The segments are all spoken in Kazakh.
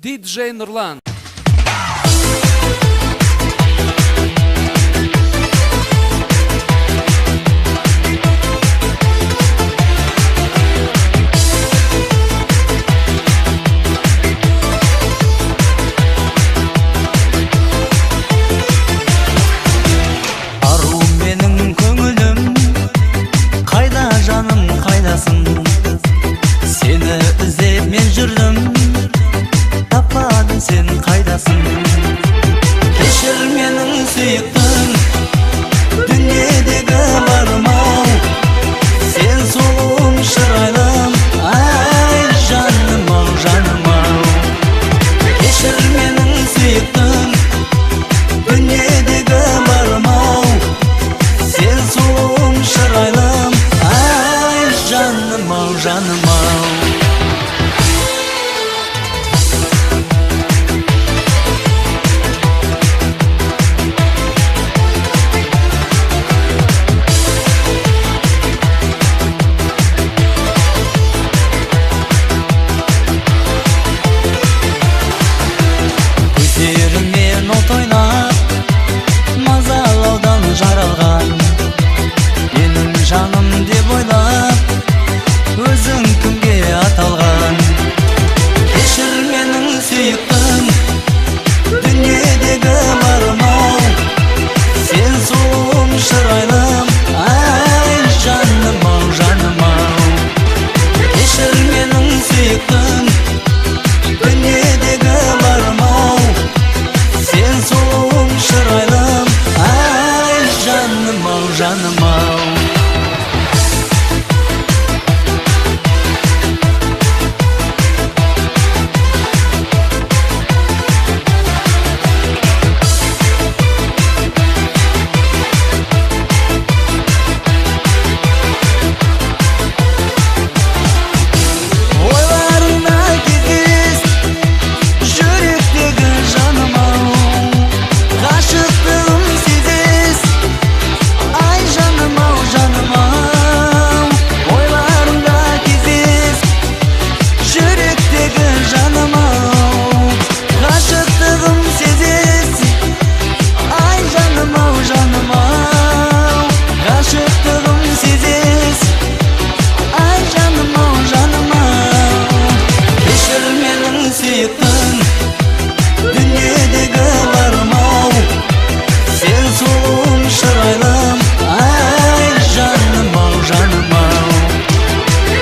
Диджей Нурлан. Ару менің көңілім, қайда жаным қайдасың? Сені іздеп мен жүрдім, таппадым сен қайдасың? Кешір менің сүйіктім, дүниедегі барым-ау, сен сұлуым шырайлым, ай жаным-ау, жаным-ау. Кешір менің сүйіктім, дүниедегі барым-ау, сен сұлуым шырайлым, ай жаным-ау, жаным-ау. Көздеріңмен от ойнап, мазалаудан жаралған, менің жаным деп ойлап, өзің кімге аталған? Кешір менің сүйіктім, дүниедегі барым-ау, сен сұлуым шырайлым, ай жаным-ау, жаным-ау. Кешір менің сүйіктім, дүниедегі барым-ау, сен сұлуым шырайлым, ай жаным-ау, жаным-ау. Ойларыңа кездес, жүректегі жаным-ау, ғашықтығым сезес, ай жаным-ау, жаным-ау. Ойларыңа кездес, жүректегі жаным-ау, ғашықтығым сезес, ай жаным-ау, жаным-ау. Ғашықтығым сезес, ай жаным-ау, жаным-ау. Кешір менің сүйіктім, дүниедегі барым-ау, сен сұлуым шырайлым, ай жаным-ау, жаным-ау.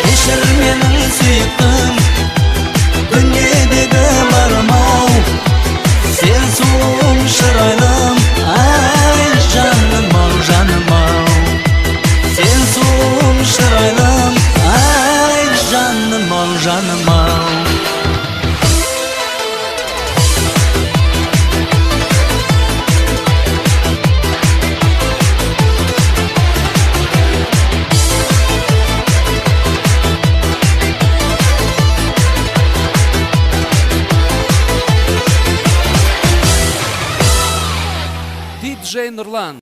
Кешір менің сүйіктім, дүниедегі барым-ау, сен сұлуым шырайлым, ай жаным-ау, жаным-ау. Сен сұлуым шырайлым, ай жаным-ау, жаным-ау. Диджей Нурлан.